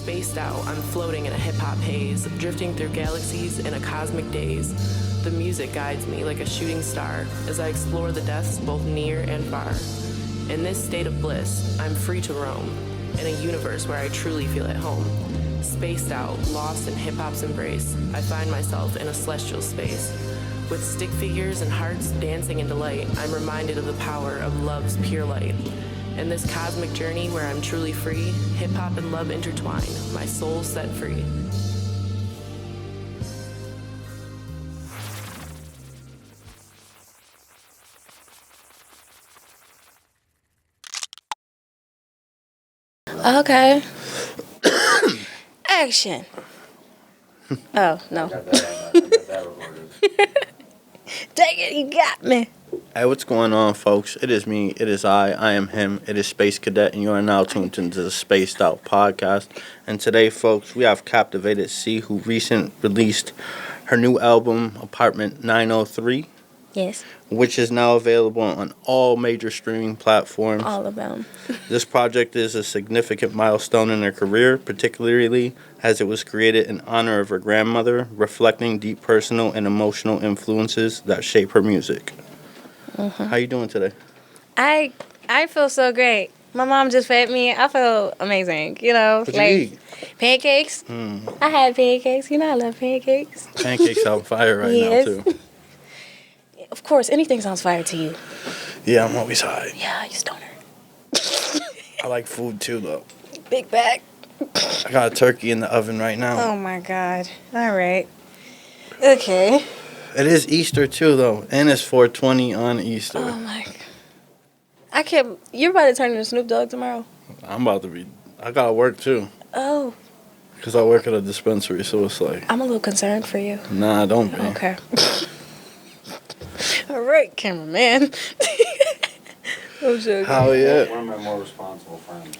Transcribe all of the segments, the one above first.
Spaced out, I'm floating in a hip-hop haze, drifting through galaxies in a cosmic daze. The music guides me like a shooting star as I explore the depths both near and far. In this state of bliss, I'm free to roam, in a universe where I truly feel at home. Spaced out, lost in hip-hop's embrace, I find myself in a celestial space. With stick figures and hearts dancing in delight, I'm reminded of the power of love's pure light. In this cosmic journey where I'm truly free, hip-hop and love intertwine, my soul set free. Okay. Action. Oh, no. Dang it, you got me. Hey, what's going on, folks? It is me, it is I am him, it is Space Cadet, and you are now tuned into the Spaced Out Podcast. And today, folks, we have Captivated C, who recently released her new album, Apartment 903. Yes. Which is now available on all major streaming platforms. All of them. This project is a significant milestone in her career, particularly as it was created in honor of her grandmother, reflecting deep personal and emotional influences that shape her music. Mm-hmm. How you doing today? I feel so great. My mom just fed me. I feel amazing. You know, What'd like you eat? pancakes. I had pancakes. You know, I love pancakes. Pancakes on fire right Yes. now, too. Of course, anything sounds fire to you. Yeah, I'm always high. Yeah, you stoner. I like food, too, though. Big bag. I got a turkey in the oven right now. Oh, my God. All right. Okay. It is Easter, too, though. And it's 420 on Easter. Oh, my God. I can't. You're about to turn into Snoop Dogg tomorrow. I'm about to be... I got to work, too. Oh. Because I work at a dispensary, so it's like... I'm a little concerned for you. Nah, don't be. Okay. All right, cameraman. I'm joking. How yeah? One of my more responsible friends.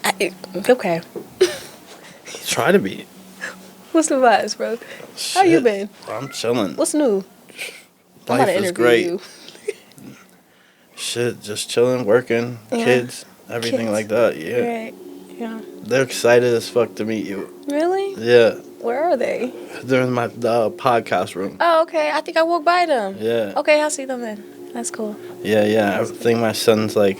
Okay. Try to be. What's the vibes, bro? How you Shit. been? I'm chilling. What's new? I'm about Life to is interview great. you. Shit, just chilling, working, Yeah. kids, everything Kids. like that. Yeah. Right. Yeah. They're excited as fuck to meet you. Really? Yeah. Where are they? They're in the podcast room. Oh, okay. I think I walked by them. Yeah. Okay, I'll see them then. That's cool. Yeah. I think my son's like,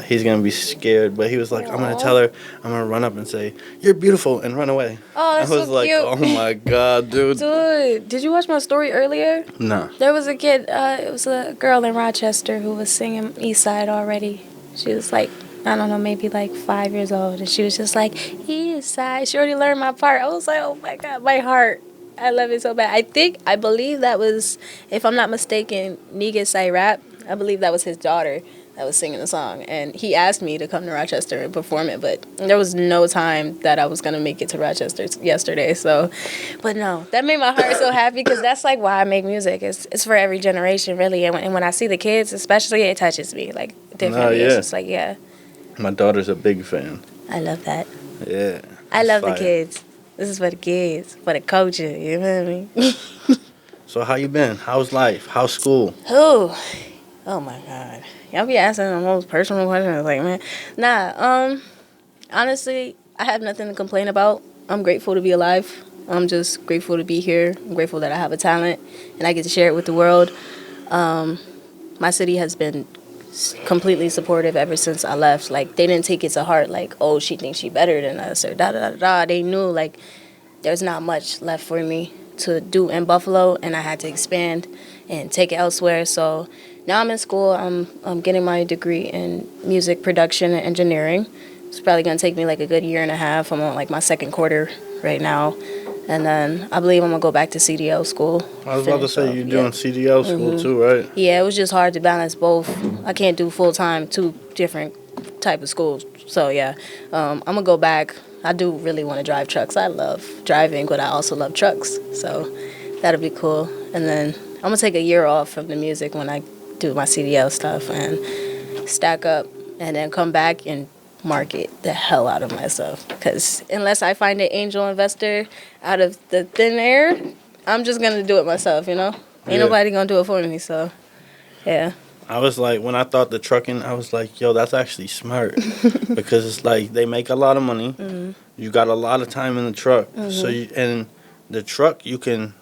he's gonna be scared, but he was like, I'm gonna Aw. tell her, I'm gonna run up and say, "You're beautiful," and run away. Oh, that's I was so like, cute. oh my god, dude. Dude, did you watch my story earlier? Nah. There was a kid, it was a girl in Rochester who was singing East Side already. She was like, I don't know, maybe like 5 years old. And she was just like, East Side. She already learned my part. I was like, oh my God, my heart. I love it so bad. I believe that was, if I'm not mistaken, Nigga Say Rap. I believe that was his daughter that was singing the song. And he asked me to come to Rochester and perform it. But there was no time that I was going to make it to Rochester yesterday. So, but no, that made my heart so happy because that's like why I make music. It's for every generation, really. And when I see the kids, especially, it touches me. Like, differently. yeah. It's just like, yeah. My daughter's a big fan. I love that. Yeah. I love fire. the kids. This is for the kids, for the culture. You know what I mean? So how you been? How's life? How's school? Oh my God. Y'all be asking the most personal questions. Like, man, honestly, I have nothing to complain about. I'm grateful to be alive. I'm just grateful to be here. I'm grateful that I have a talent and I get to share it with the world. My city has been completely supportive ever since I left. Like, they didn't take it to heart, like, oh, she thinks she better than us, or da-da-da-da. They knew, like, there's not much left for me to do in Buffalo, and I had to expand and take it elsewhere. So now I'm in school. I'm getting my degree in music production and engineering. It's probably going to take me, like, a good year and a half. I'm on, like, my second quarter right now. And then I believe I'm going to go back to CDL school. I was about to say, you're doing CDL school too, right? Yeah, it was just hard to balance both. I can't do full-time, two different type of schools. So, yeah, I'm going to go back. I do really want to drive trucks. I love driving, but I also love trucks. So that'll be cool. And then I'm going to take a year off from the music when I do my CDL stuff and stack up and then come back and market the hell out of myself. Because unless I find an angel investor out of the thin air, I'm just going to do it myself, you know? Ain't nobody going to do it for me, so, yeah. I was like, when I thought the trucking, I was like, yo, that's actually smart. Because it's like, they make a lot of money. you got a lot of time in the truck. So and the truck you can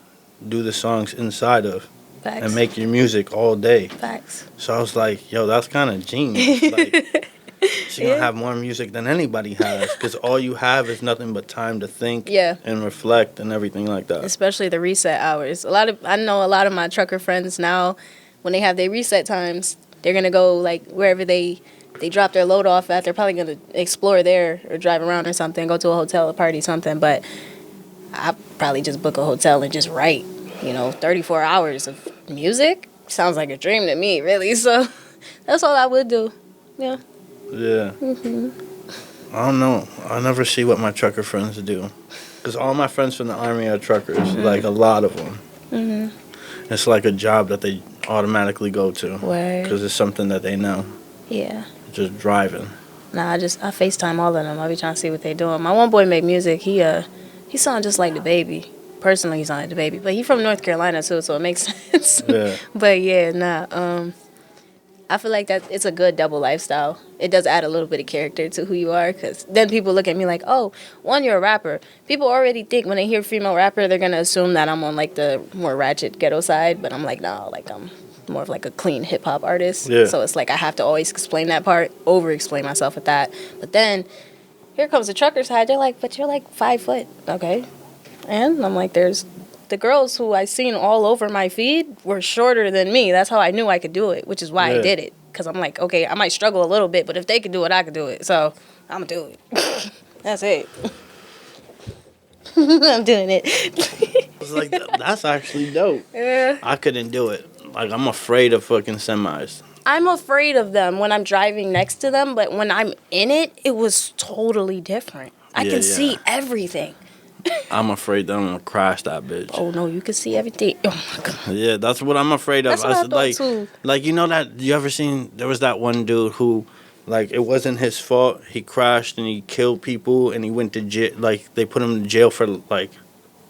do the songs inside of. Facts. And make your music all day. Facts. So I was like, yo, that's kind of genius. Like, she gonna have more music than anybody has, because all you have is nothing but time to think and reflect and everything like that. Especially the reset hours. I know a lot of my trucker friends now, when they have their reset times, they're gonna go like wherever they drop their load off at. They're probably gonna explore there or drive around or something, go to a hotel, a party, something. But I probably just book a hotel and just write. 34 hours of music sounds like a dream to me, really. So that's all I would do. Yeah. Yeah. I don't know. I never see what my trucker friends do, because all my friends from the Army are truckers. Like a lot of them. It's like a job that they automatically go to, because it's something that they know. Yeah. Just driving. Nah, I FaceTime all of them. I be trying to see what they doing. My one boy make music. He sound just like the baby. Personally, he's not the baby, but he's from North Carolina too, so it makes sense. Yeah. But yeah, I feel like that it's a good double lifestyle. It does add a little bit of character to who you are, because then people look at me like, oh, one, you're a rapper. People already think when they hear female rapper, they're gonna assume that I'm on like the more ratchet ghetto side, but I'm like, no, like I'm more of like a clean hip hop artist. Yeah. So it's like I have to always explain that part, over explain myself with that. But then here comes the trucker side. They're like, but you're like 5 foot, okay? And I'm like, there's the girls who I seen all over my feed were shorter than me. That's how I knew I could do it, which is why I did it. Because I'm like, okay, I might struggle a little bit, but if they could do it, I could do it. So I'm going to do it. That's it. I'm doing it. It's like, that's actually dope. Yeah. I couldn't do it. Like, I'm afraid of fucking semis. I'm afraid of them when I'm driving next to them, but when I'm in it, it was totally different. I can see everything. I'm afraid that I'm gonna crash that bitch. Oh no, you can see everything. Oh my god. Yeah, that's what I'm afraid of. That's what I thought too. Like that you ever seen? There was that one dude who, like, it wasn't his fault. He crashed and he killed people and he went to jail. Like, they put him in jail for like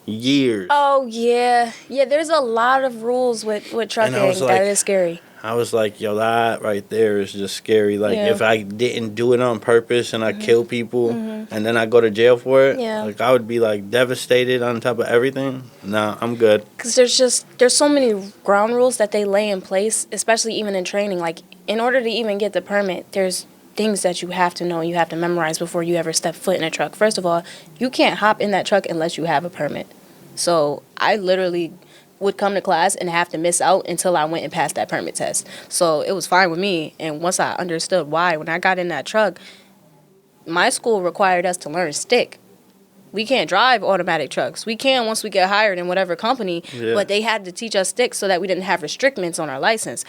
years. Oh yeah, There's a lot of rules with trucking that is scary. I was like, yo, that right there is just scary. Like, if I didn't do it on purpose and I kill people and then I go to jail for it, like, I would be, like, devastated on top of everything. Nah, I'm good. Because there's so many ground rules that they lay in place, especially even in training. Like, in order to even get the permit, there's things that you have to know, you have to memorize before you ever step foot in a truck. First of all, you can't hop in that truck unless you have a permit. So I literally would come to class and have to miss out until I went and passed that permit test. So it was fine with me. And once I understood why, when I got in that truck, my school required us to learn stick. We can't drive automatic trucks. We can once we get hired in whatever company, but they had to teach us stick so that we didn't have restrictments on our license.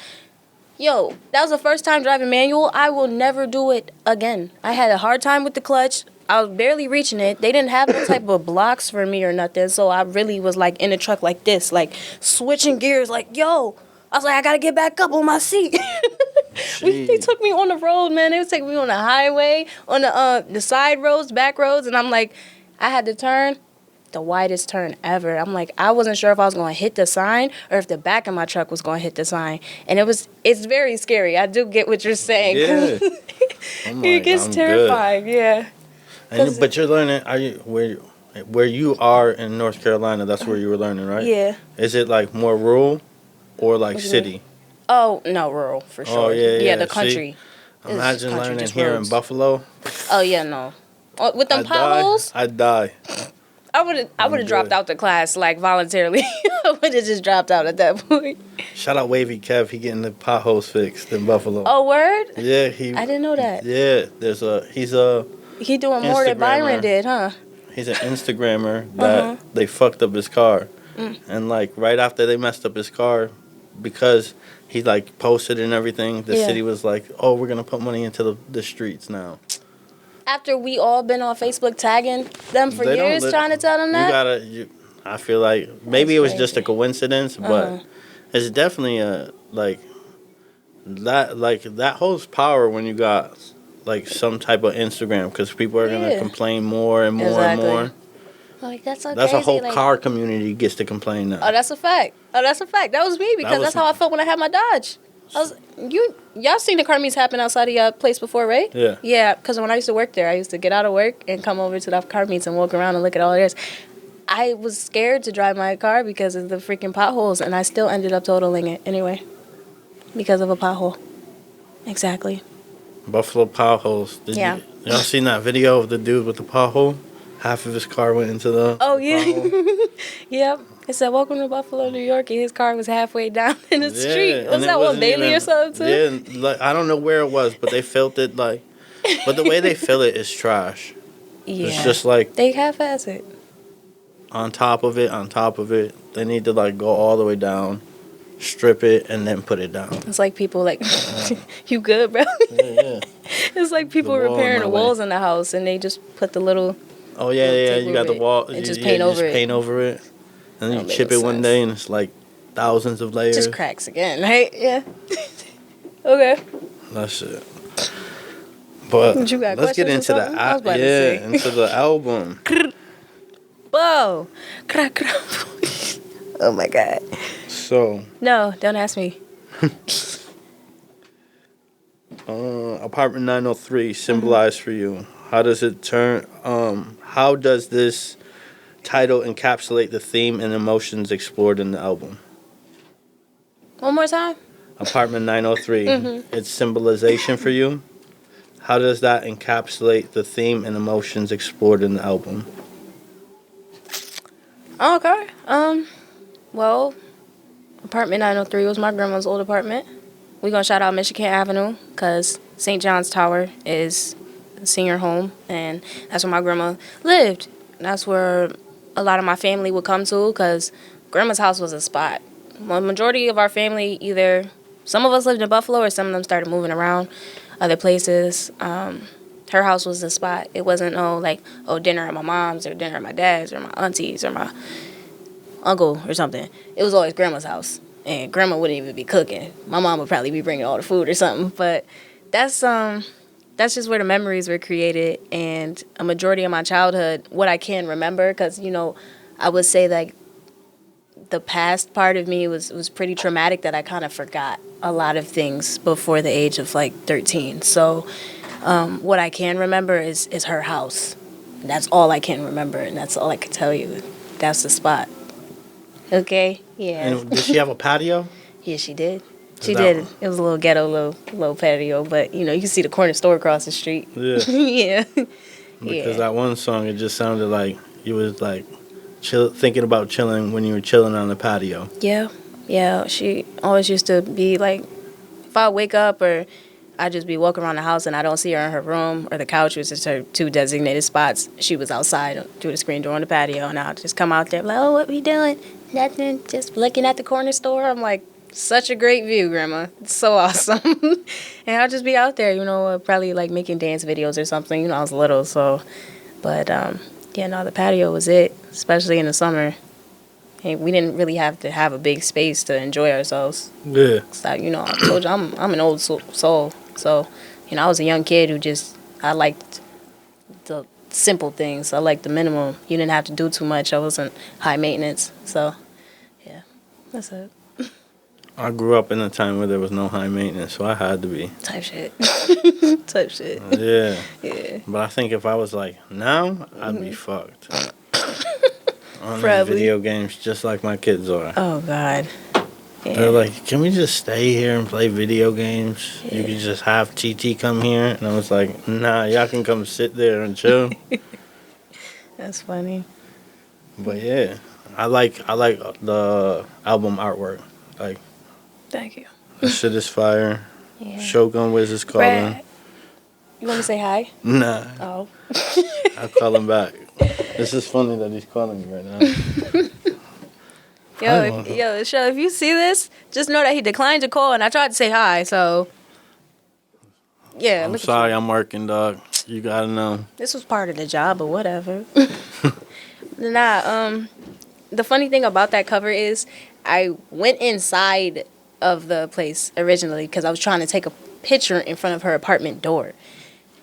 Yo, that was the first time driving manual. I will never do it again. I had a hard time with the clutch. I was barely reaching it. They didn't have no type of blocks for me or nothing. So I really was like in the truck like this, like switching gears, like, yo. I was like, I got to get back up on my seat. They took me on the road, man. They would take me on the highway, on the side roads, back roads. And I'm like, I had to turn the widest turn ever. I'm like, I wasn't sure if I was going to hit the sign or if the back of my truck was going to hit the sign. And it's very scary. I do get what you're saying. Yeah. It gets terrifying, yeah. But you're learning, where you are in North Carolina, that's where you were learning, right? Yeah. Is it like more rural or like city? Oh, no, rural, for sure. Oh, yeah. Yeah, the country. See, imagine learning here in Buffalo. Oh, yeah, no. With them potholes? I'd die. I would have dropped out the class, like, voluntarily. I would have just dropped out at that point. Shout out Wavy Kev. He getting the potholes fixed in Buffalo. Oh, word? Yeah, I didn't know that. Yeah, He doing more than Byron did, huh? He's an Instagrammer that they fucked up his car. And, like, right after they messed up his car, because he, like, posted and everything, the city was like, oh, we're going to put money into the streets now. After we all been on Facebook tagging them for years trying to tell them that? I feel like maybe it was just a coincidence, but it's definitely that holds power when you got like some type of Instagram, because people are gonna complain more and more and more. Like, that's so That's crazy. A whole car community gets to complain now. Oh, that's a fact. That was me, because that's how I felt when I had my Dodge. Y'all seen the car meets happen outside of your place before, right? Yeah. Yeah, because when I used to work there, I used to get out of work and come over to the car meets and walk around and look at all this. I was scared to drive my car because of the freaking potholes, and I still ended up totaling it anyway because of a pothole. Exactly. Buffalo potholes. Y'all seen that video of the dude with the pothole? Half of his car went into the pothole. Yep. It said, "Welcome to Buffalo, New York," and his car was halfway down in the street. Was that on Bailey or something, too? Yeah, like, I don't know where it was, but they filled it, like... But the way they fill it is trash. Yeah. It's just, like... They half-ass it. On top of it. They need to, like, go all the way down, strip it, and then put it down. It's like people, like... You good, bro? Yeah. It's like people repairing the walls in the house, and they just put the little... Oh, yeah, you got the wall. And just paint over it. And then you chip it one day, and it's like thousands of layers. Just cracks again, right? Yeah. Okay. That's it. But let's get into the album. Whoa. Oh, my God. So. No, don't ask me. Apartment 903 symbolize for you. How does it turn? How does this title encapsulate the theme and emotions explored in the album? One more time. Apartment 903. Its symbolization for you. How does that encapsulate the theme and emotions explored in the album? Okay. Well, apartment 903 was my grandma's old apartment. We're going to shout out Michigan Avenue because St. John's Tower is a senior home, and that's where my grandma lived. That's where a lot of my family would come to because grandma's house was a spot. The majority of our family, either some of us lived in Buffalo or some of them started moving around other places. Her house was the spot. It wasn't dinner at my mom's or dinner at my dad's or my auntie's or my uncle or something. It was always grandma's house, and grandma wouldn't even be cooking. My mom would probably be bringing all the food or something, but that's just where the memories were created, and a majority of my childhood, what I can remember, because, I would say, like, the past part of me was pretty traumatic that I kind of forgot a lot of things before the age of, 13. So what I can remember is her house. That's all I can remember, and that's all I can tell you. That's the spot. Okay? Yeah. And did she have a patio? Yeah, she did. She did. It was a little ghetto, little patio, but you can see the corner store across the street. Yeah. Yeah. Because that one song, it just sounded like you was like thinking about chilling when you were chilling on the patio. Yeah. Yeah. She always used to be like, if I wake up or I just be walking around the house and I don't see her in her room or the couch, which is her two designated spots, she was outside through the screen door on the patio, and I'll just come out there like, "Oh, what we doing? Nothing. Just looking at the corner store." I'm like, "Such a great view, Grandma. It's so awesome." And I'll just be out there, probably like making dance videos or something. I was little, so. But, the patio was it, especially in the summer. And we didn't really have to have a big space to enjoy ourselves. Yeah. So, I told you, I'm an old soul. So, I was a young kid who I liked the simple things. I liked the minimum. You didn't have to do too much. I wasn't high maintenance. So, yeah, that's it. I grew up in a time where there was no high maintenance, so I had to be. Type shit. Type shit. Yeah. Yeah. But I think if I was like now, I'd be fucked. On video games, just like my kids are. Oh, God. Yeah. They're like, "Can we just stay here and play video games? Yeah. You can just have TT come here." And I was like, "Nah, y'all can come sit there and chill." That's funny. But yeah, I like the album artwork. Like, thank you. That shit is fire. Yeah. Shogun Wiz is calling. Brad, you want to say hi? Nah. Oh. I'll call him back. This is funny that he's calling me right now. Yo, Show, if you see this, just know that he declined your call, and I tried to say hi, so. Yeah. I'm sorry, I'm working, dog. You gotta know. This was part of the job, but whatever. The funny thing about that cover is I went inside of the place originally because I was trying to take a picture in front of her apartment door.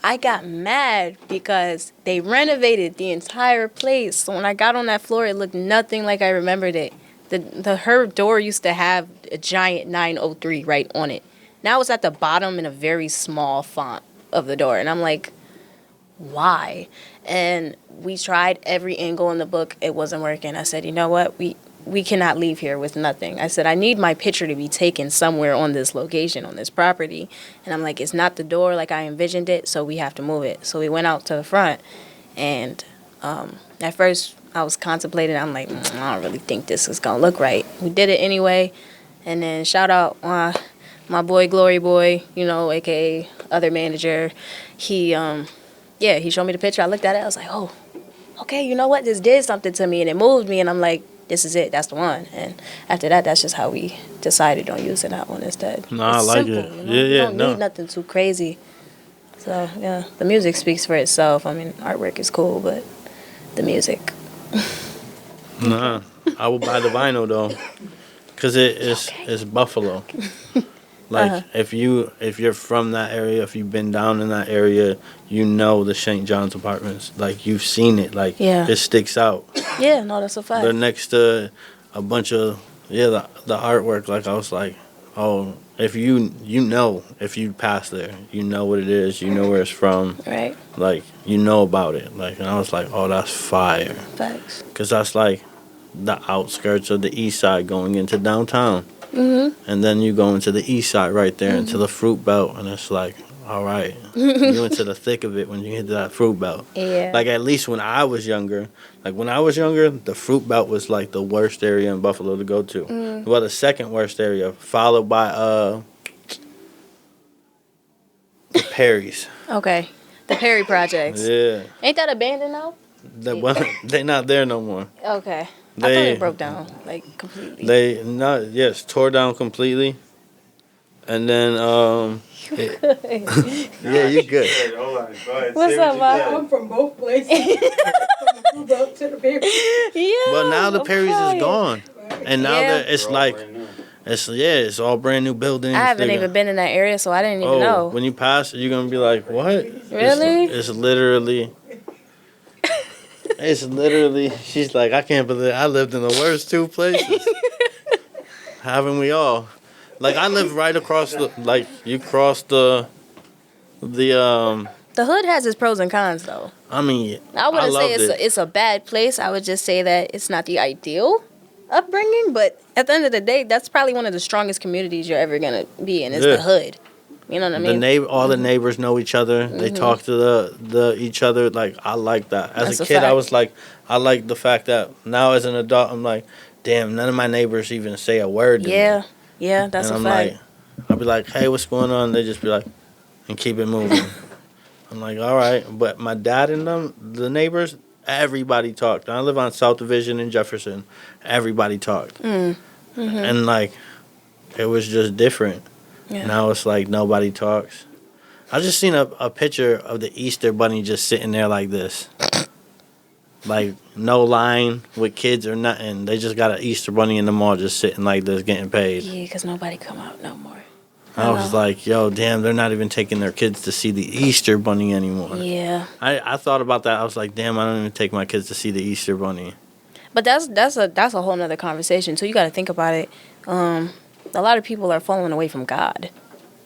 I got mad because they renovated the entire place. So when I got on that floor, it looked nothing like I remembered it. Her door used to have a giant 903 right on it. Now it's at the bottom in a very small font of the door. And I'm like, why? And we tried every angle in the book. It wasn't working. I said, you know what? We cannot leave here with nothing. I said, I need my picture to be taken somewhere on this location, on this property. And I'm like, it's not the door like I envisioned it, so we have to move it. So we went out to the front. And at first, I was contemplating. I'm like, I don't really think this is going to look right. We did it anyway. And then shout out my boy, Glory Boy, a.k.a. other manager. He showed me the picture. I looked at it. I was like, oh, okay, you know what? This did something to me, and it moved me. And I'm like, this is it. That's the one. And after that, that's just how we decided on using that one instead. No, I like simple, it. You don't need nothing too crazy. So, yeah, the music speaks for itself. I mean, artwork is cool, but the music. Nah, I will buy the vinyl, though, because it's Buffalo. Like, if you're from that area, if you've been down in that area, you know the St. John's Apartments. Like, you've seen it. Like, it sticks out. Yeah, no, that's a fact. They're next to a bunch of, the artwork. Like, I was like, oh, if if you pass there, you know what it is, you know where it's from. Right. Like, you know about it. Like, and I was like, oh, that's fire. Facts. Because that's like the outskirts of the east side going into downtown. Mm-hmm. And then you go into the east side right there, into the fruit belt, and it's like, all right. You into the thick of it when you hit that fruit belt. Yeah. Like, at least when I was younger, the fruit belt was like the worst area in Buffalo to go to. Well, the second worst area, followed by the Perrys. Okay. The Perry Projects. Yeah. Ain't that abandoned now? They not there no more. Okay. I thought it broke down, like, completely. Tore down completely. And then, yeah, you good. Hold on, go ahead. What's up, Bob? I'm from both places. From the up to the Perry. Yeah. But now the Perry's is gone. And now it's like, it's all brand new buildings. I haven't even been in that area, so I didn't even know. When you pass it, you're going to be like, what? Really? It's literally... It's literally, she's like, I can't believe I lived in the worst two places. Haven't we all? Like, I live right across you cross the The hood has its pros and cons, though. I mean, I wouldn't say it's a bad place. I would just say that it's not the ideal upbringing, but at the end of the day, that's probably one of the strongest communities you're ever going to be in is the hood. You know what I mean? All the neighbors know each other. They talk to the each other. Like, I like that. As a kid, I was like, I like the fact that now as an adult, I'm like, damn, none of my neighbors even say a word to me. Yeah, that's a fact. I'll be like, hey, what's going on? They just be like, and keep it moving. I'm like, all right. But my dad and them, the neighbors, everybody talked. I live on South Division in Jefferson. Everybody talked. And, like, it was just different. Yeah. Now it's like nobody talks. I just seen a picture of the Easter Bunny just sitting there like this. Like, no line with kids or nothing. They just got an Easter Bunny in the mall just sitting like this getting paid. Yeah, because nobody come out no more. I was like, yo, damn, they're not even taking their kids to see the Easter Bunny anymore. Yeah. I thought about that. I was like, damn, I don't even take my kids to see the Easter Bunny. But that's a whole nother conversation, too. You got to think about it. A lot of people are falling away from God.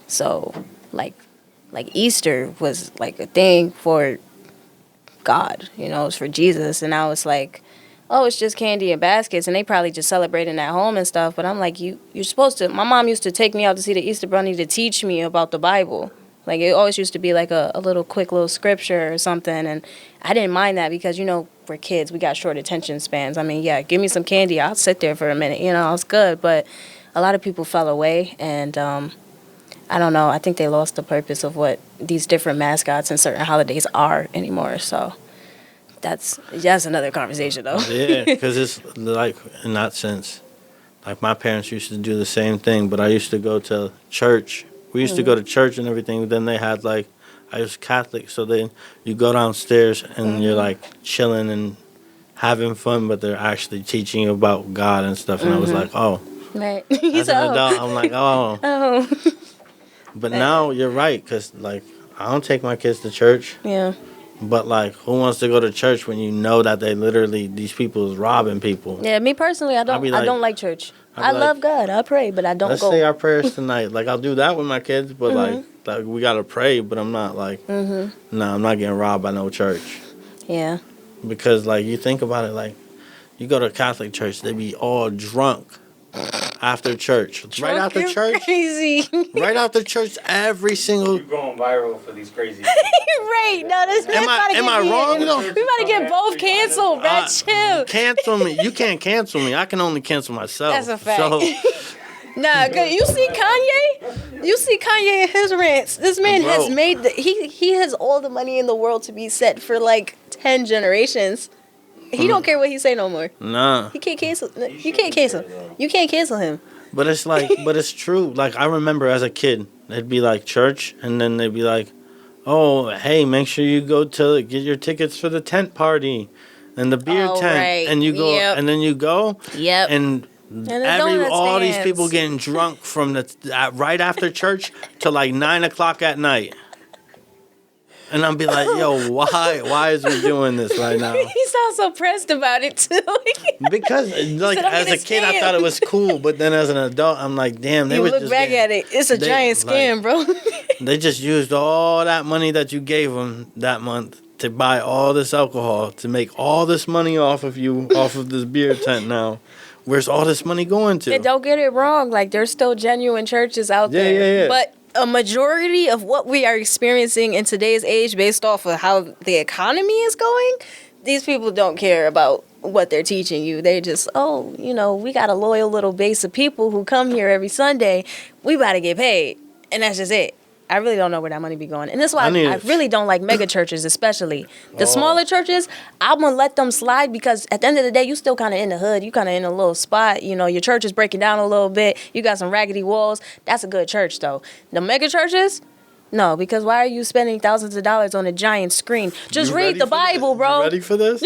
So, like Easter was like a thing for God, it's for Jesus. And now it's like, oh, it's just candy and baskets. And they probably just celebrating at home and stuff. But I'm like, you're supposed to. My mom used to take me out to see the Easter Bunny to teach me about the Bible. Like, it always used to be like a little quick little scripture or something. And I didn't mind that because, we're kids. We got short attention spans. I mean, yeah, give me some candy. I'll sit there for a minute. It's good. But a lot of people fell away, and I don't know. I think they lost the purpose of what these different mascots and certain holidays are anymore. So that's another conversation, though. Yeah, because it's like, in that sense, like my parents used to do the same thing, but I used to go to church. We used to go to church and everything, but then they had like, I was Catholic, so then you go downstairs and you're like chilling and having fun, but they're actually teaching you about God and stuff. And I was like, oh. Right. As an adult, I'm like, oh. Oh. But now you're right, because, like, I don't take my kids to church. Yeah. But, like, who wants to go to church when you know that these people is robbing people? Yeah, me personally, I don't like church. I love God. I pray, but I don't let's go. say our prayers tonight. Like, I'll do that with my kids, but Mm-hmm. like we gotta pray. But I'm not like, I'm not getting robbed by no church. Yeah. Because like you think about it, like you go to a Catholic church, they be all drunk after church. Right after church, Crazy. right after church, every single. You're going viral for these crazy. Right. No, this Am I wrong though? We about to get both canceled, bro. Chill. Cancel me. You can't cancel me. I can only cancel myself. That's a fact. So, Nah, cause you see Kanye? You see Kanye and his rants. This man Bro. has made he has all the money in the world to be set for like 10 generations. He don't care what he say no more. nah. He can't cancel. You can't cancel. You can't cancel him. But it's like, but it's true. Like, I remember as a kid, they'd be like church, and then they'd be like, oh, hey, make sure you go to get your tickets for the tent party and the beer Oh, tent. right. And you go, Yep. and then you go, Yep. and the donut all these stands. people getting drunk from right after church to like 9 o'clock at night. And I'm be like, yo, why is we doing this right now? He sounds so pressed about it too. Because like said, "I'm as a gonna kid, I scam." thought it was cool, but then as an adult, I'm like, damn, they You was look just back at it. It's a they- giant scam, like- bro. They just used all that money that you gave them that month to buy all this alcohol, to make all this money off of you, off of this beer tent now. Where's all this money going to? And don't get it wrong. Like, there's still genuine churches out Yeah, there. yeah, yeah. But a majority of what we are experiencing in today's age, based off of how the economy is going, these people don't care about what they're teaching you. They just, we got a loyal little base of people who come here every Sunday. We about to get paid. And that's just it. I really don't know where that money be going. And that's why I really don't like mega churches, especially. The smaller churches, I'm going to let them slide because at the end of the day, you still kind of in the hood. You kind of in a little spot. You know, your church is breaking down a little bit. You got some raggedy walls. That's a good church, though. The mega churches, no, because why are you spending thousands of dollars on a giant screen? Just You read ready the for Bible, this? bro. You ready for this?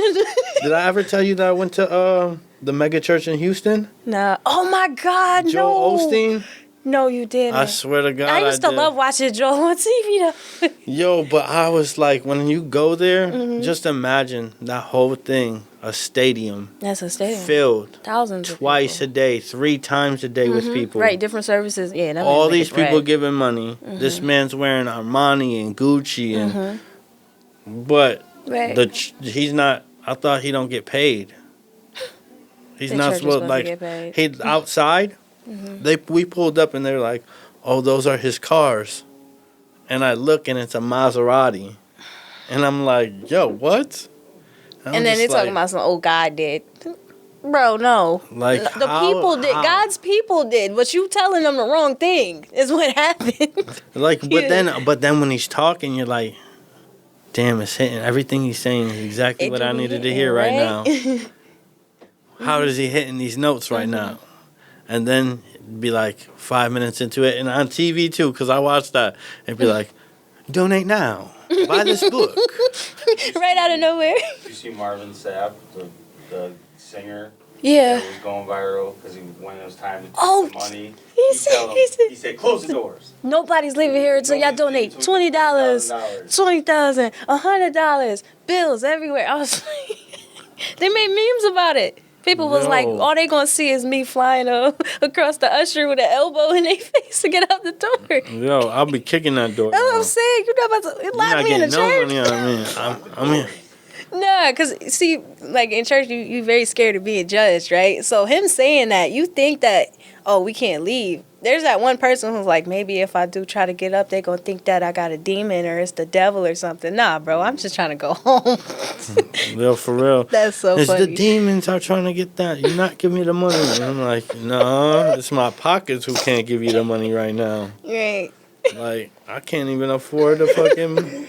Did I ever tell you that I went to the mega church in Houston? Nah. Oh, my God, Joel no. Osteen? No, you didn't. I swear to God, I used to did. love watching Joel on TV, though. Yo, but I was like, when you go there, Mm-hmm. just imagine that whole thing, a stadium That's a stadium. filled Thousands of twice people. a day, 3 times a day with people. Right, different services. Yeah, that All man make these it people bread. giving money. This man's wearing Armani and Gucci, and but Right. he's not. I thought he don't get paid. He's The not church is supposed supposed to like get paid. he's outside. We pulled up and they're like, "Oh, those are his cars," and I look and it's a Maserati, and I'm like, "Yo, what?" I'm And then they're just talking about some old God did. Bro, no. like The people did. how? God's people did. But you telling them the wrong thing is what happened. Like, but Yeah. then when he's talking, you're like, damn, it's hitting. Everything he's saying is exactly It what do I be needed to hitting, hear right right? now. How is he hitting these notes right now? And then it'd be like 5 minutes into it, and on TV too, because I watched that. It'd be like, donate now, buy this book. Right out of nowhere. Did you see Marvin Sapp, the singer? Yeah. That was going viral because when it was time to take Oh, the money, he said- he said, close the doors. Nobody's leaving here until y'all donate $20, $20,000, $100, bills everywhere. I was like, they made memes about it. People was like, Yo. all they gonna see is me flying across the usher with an elbow in their face to get out the door. Yo, I'll be kicking that door. That's what now. I'm saying. You're not about to You're lock not me in the getting no church. money out of me. I mean, Nah, because, see, like, in church, you very scared of being judged, right? So him saying that, you think that, oh, we can't leave. There's that one person who's like, maybe if I do try to get up, they're going to think that I got a demon or it's the devil or something. Nah, bro, I'm just trying to go home. yo, for real. That's so It's funny. the demons are trying to get that. You're not giving me the money. And I'm like, no, it's my pockets who can't give you the money right now. Right. Like, I can't even afford to fucking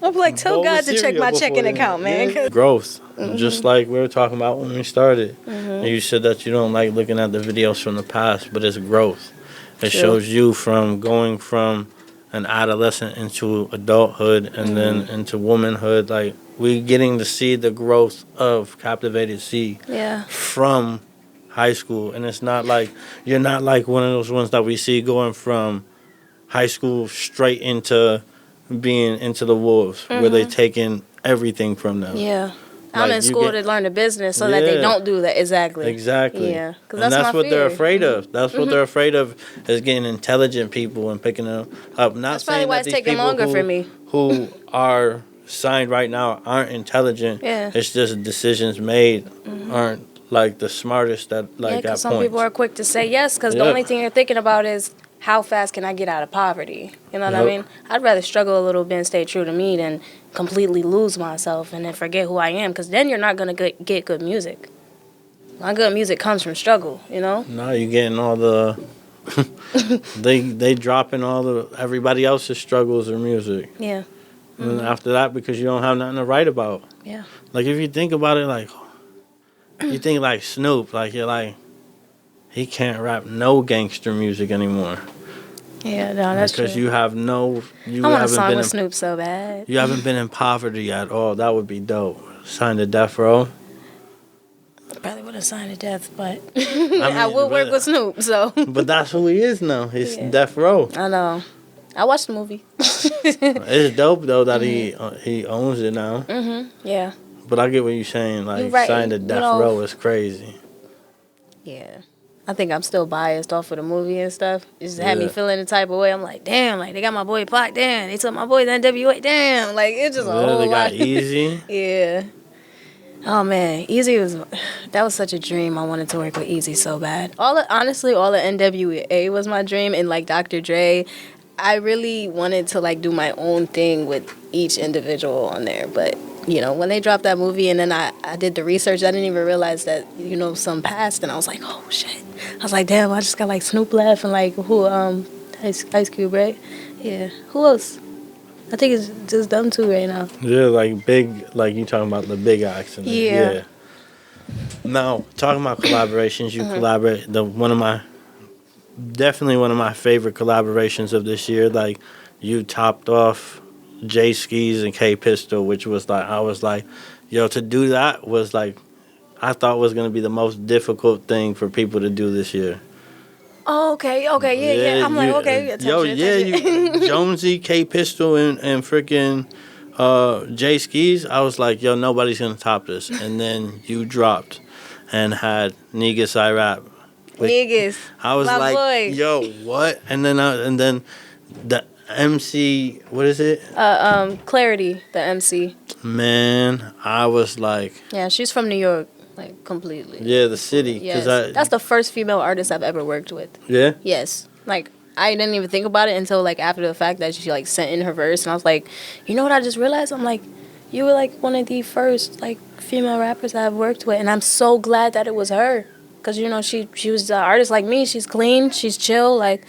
I'm like, tell bowl God of to check cereal my before checking then. account, man. Yeah. 'cause- Growth, just like we were talking about when we started. And you said that you don't like looking at the videos from the past, but it's growth. It True. shows you from going from an adolescent into adulthood and then into womanhood. Like, we getting to see the growth of Captivated C Yeah. from high school. And it's not like, you're not like one of those ones that we see going from high school straight into being into the wolves, where they taking everything from them. Yeah. I'm in school to learn the business so that they don't do that. Exactly. Yeah. Because that's what fear. they're afraid of. That's what they're afraid of, is getting intelligent people and picking them up. Not That's saying probably why that it's these taking people longer for me. who are signed right now aren't intelligent. Yeah. It's just decisions made aren't like the smartest at like at some points. people are quick to say yes because the only thing you're thinking about is how fast can I get out of poverty? You know what I mean? I'd rather struggle a little bit and stay true to me than completely lose myself and then forget who I am, because then you're not going to get good music. My good music comes from struggle, you know? No, you're getting all the... they dropping all the everybody else's struggles or music. Yeah. And after that, because you don't have nothing to write about. Yeah. Like, if you think about it, like, you think like Snoop, like, you're like, he can't rap no gangster music anymore. Yeah, no, that's because true. you have no... You I want a haven't song been with in, Snoop so bad. You haven't been in poverty at all. That would be dope. Signed to Death Row. Probably would have signed to death, but I I would work with Snoop, so. But that's who he is now. He's Death Row. I know. I watched the movie. It's dope, though, that he owns it now. Yeah. But I get what you're saying. Like, You're right. signed to Death Row is crazy. Yeah. I think I'm still biased off of the movie and stuff. It just had me feeling the type of way. I'm like, damn, like, they got my boy Pac, damn. They took my boy to NWA, damn. Like, it's just a whole They got lot. Easy. Yeah. Oh, man. Easy that was such a dream. I wanted to work with Easy so bad. Honestly, all of NWA was my dream. And, like, Dr. Dre, I really wanted to, like, do my own thing with each individual on there. But, you know, when they dropped that movie and then I did the research, I didn't even realize that, you know, some passed. And I was like, oh, shit. I was like, damn, I just got, like, Snoop left and, like, who, Ice Cube, right? Yeah. Who else? I think it's just them two right now. Yeah, like big, like you talking about the big acts. Yeah. Now, talking about collaborations, you collaborate, definitely one of my favorite collaborations of this year. Like, you topped off J Skis and K Pistol, which was like, I was like, yo, to do that was like, I thought was going to be the most difficult thing for people to do this year. Oh, okay, yeah. I'm like, okay. You Jonesy, K Pistol, and freaking J Skis. I was like, yo, nobody's gonna top this. And then you dropped and had Niggas I Rap. Niggas. I was like, boy. yo, what? And then the MC, what is it? Clarity, the MC. Man, I was like, Yeah, she's from New York. Like, completely. yeah, the city. Yes. That's the first female artist I've ever worked with. Yeah? Yes. Like, I didn't even think about it until, like, after the fact that she, like, sent in her verse. And I was like, you know what I just realized? I'm like, you were, like, one of the first, like, female rappers I've worked with. And I'm so glad that it was her. Because, you know, she was an artist like me. She's clean. She's chill. Like,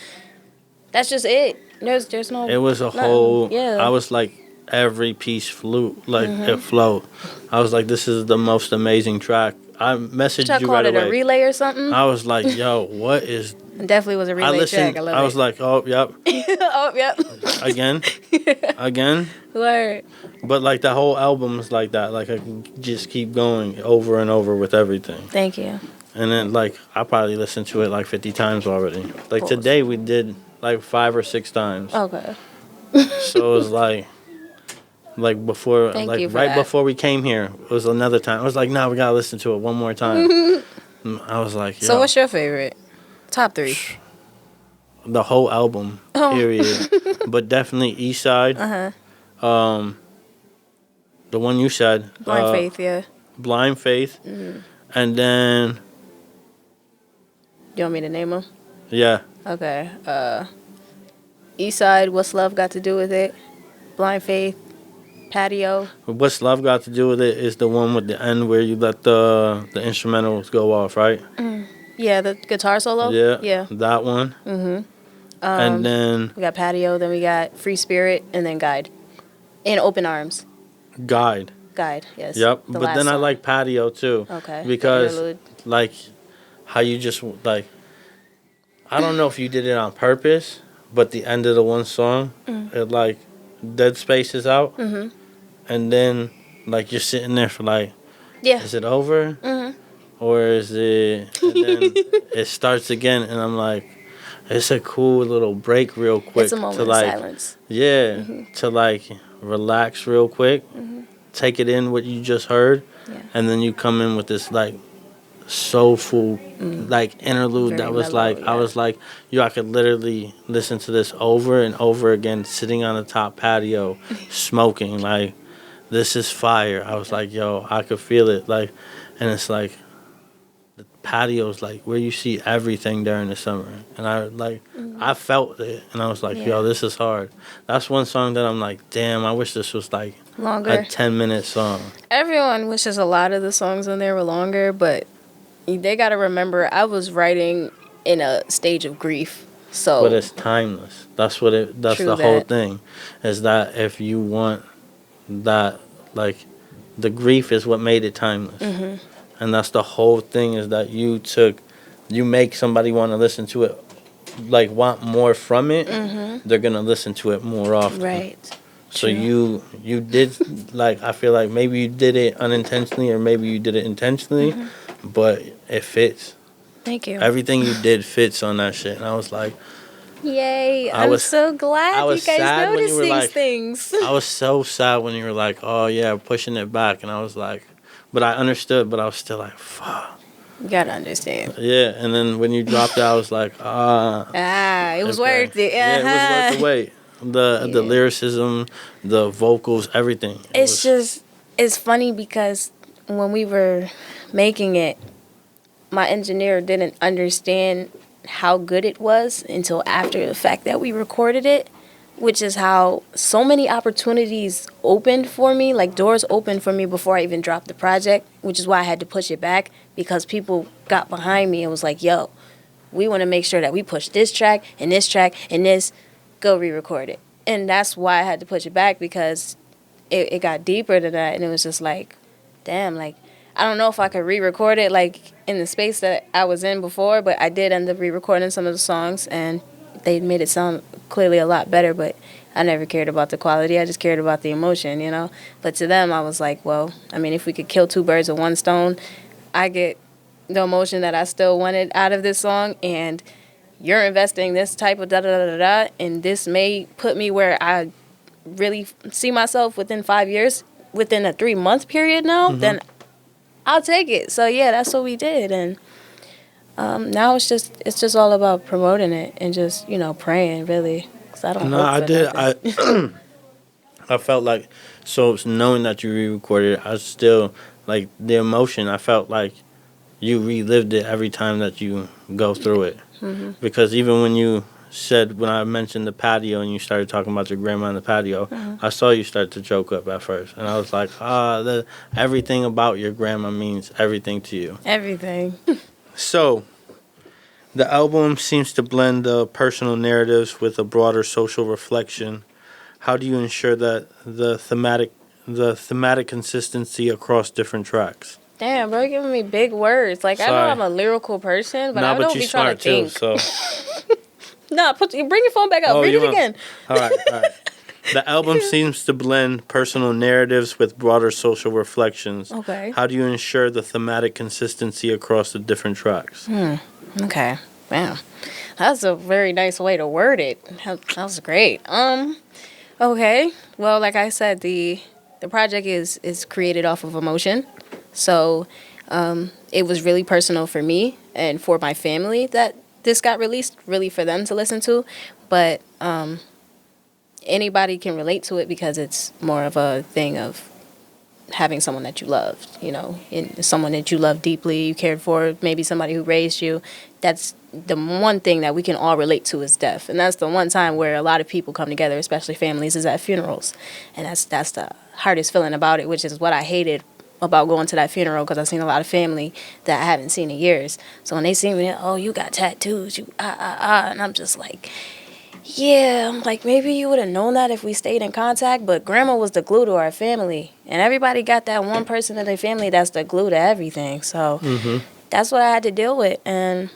that's just it. There's no... It was a whole... Yeah. I was like... Every piece flew, like it flowed. I was like, this is the most amazing track. I messaged you right away. Called it a relay or something? I was like, yo, what is... It definitely was a relay track. I love it. I was like, oh, yep. Oh, yep. Again. Word. But like the whole album is like that. Like I can just keep going over and over with everything. Thank you. And then like I probably listened to it like 50 times already. Like today we did like 5 or 6 times. Okay. So it was like before, Thank like you for right that. before we came here, it was another time. I was like, we gotta listen to it one more time. I was like, yo. So what's your favorite? Top 3. The whole album, period. But definitely East Side. The one you said. Blind Faith, yeah. Blind Faith. Mm-hmm. And then. You want me to name them? Yeah. Okay. East Side, What's Love Got to Do with It? Blind Faith, Patio. What's Love Got to Do with It is the one with the end where you let the instrumentals go off, right? Yeah, the guitar solo? Yeah. That one. Mm-hmm. And then... We got Patio, then we got Free Spirit, and then Guide. And Open Arms. Guide, yes. Yep. The But then I song. like Patio, too. Okay. Because, like, how you just, like... I don't know if you did it on purpose, but the end of the one song, it, like, dead space is out. Mm-hmm. And then, like, you're sitting there for, like... Yeah. Is it over? Mm-hmm. Or is it... And then it starts again, and I'm like... It's a cool little break real quick. It's a moment to, like, of silence. Yeah, to, like, relax real quick. take it in what you just heard, and then you come in with this like soulful like interlude Very that was mellow, like I was like, yo, I could literally listen to this over and over again sitting on the top patio smoking. Like, this is fire. I was like, yo, I could feel it. Like, and it's like the patio's like where you see everything during the summer, and I like I felt it, and I was like, yo, this is hard. That's one song that I'm like, damn, I wish this was like Longer. a 10-minute song. Everyone wishes a lot of the songs on there were longer, but they got to remember I was writing in a stage of grief. So But it's timeless. That's the whole thing. Is that if you want that, like, the grief is what made it timeless. And that's the whole thing, is that you make somebody want to listen to it, like, want more from it. They're going to listen to it more often. Right. So True. you did, like, I feel like maybe you did it unintentionally or maybe you did it intentionally, but it fits. Thank you. Everything you did fits on that shit. And I was like, Yay. I I'm was- so glad I you was guys sad when notice you were these like- things. I was so sad when you were like, oh yeah, pushing it back. And I was like, but I understood, but I was still like, fuck. You got to understand. Yeah, and then when you dropped it, I was like, It was okay. worth it. Yeah, it was worth the wait. The lyricism, the vocals, everything. It's funny because when we were making it, my engineer didn't understand how good it was until after the fact that we recorded it, which is how so many opportunities opened for me, like doors opened for me before I even dropped the project, which is why I had to push it back, because people got behind me and was like, yo, we want to make sure that we push this track and this track and this, go re-record it. And that's why I had to push it back, because it got deeper than that, and it was just like, damn, like, I don't know if I could re-record it, like, in the space that I was in before, but I did end up re-recording some of the songs, and they made it sound clearly a lot better, but I never cared about the quality. I just cared about the emotion, you know? But to them, I was like, well, I mean, if we could kill two birds with one stone, I get the emotion that I still wanted out of this song, and you're investing this type of da-da-da-da-da, and this may put me where I really see myself within 5 years, within a 3-month period now, then I'll take it. So, yeah, that's what we did, and now it's just all about promoting it and just, you know, praying, really, because I don't No, hope I for did. nothing. I felt like, so knowing that you re-recorded it, I still, like, the emotion, I felt like you relived it every time that you go through it. Because even when you said, when I mentioned the patio and you started talking about your grandma on the patio, I saw you start to choke up at first. And I was like, everything about your grandma means everything to you. Everything. So, the album seems to blend the personal narratives with a broader social reflection. How do you ensure that the thematic consistency across different tracks? Damn, bro, you're giving me big words. Like, I know Sorry. I'm a lyrical person, but Nah, I don't you be trying smart to think. too. So, Nah, bring your phone back up. Read you it want- again. all right. The album seems to blend personal narratives with broader social reflections. Okay. How do you ensure the thematic consistency across the different tracks? Okay. Wow. That's a very nice way to word it. That was great. Okay. Well, like I said, the project is created off of emotion. So, it was really personal for me and for my family that this got released, really for them to listen to. But anybody can relate to it because it's more of a thing of having someone that you loved, you know, and someone that you love deeply, you cared for, maybe somebody who raised you. That's the one thing that we can all relate to is death. And that's the one time where a lot of people come together, especially families, is at funerals. And that's the hardest feeling about it, which is what I hated about going to that funeral, because I've seen a lot of family that I haven't seen in years. So when they see me, oh, you got tattoos, and I'm just like, yeah, I'm like, maybe you would have known that if we stayed in contact, but grandma was the glue to our family. And everybody got that one person in their family that's the glue to everything. So that's what I had to deal with. And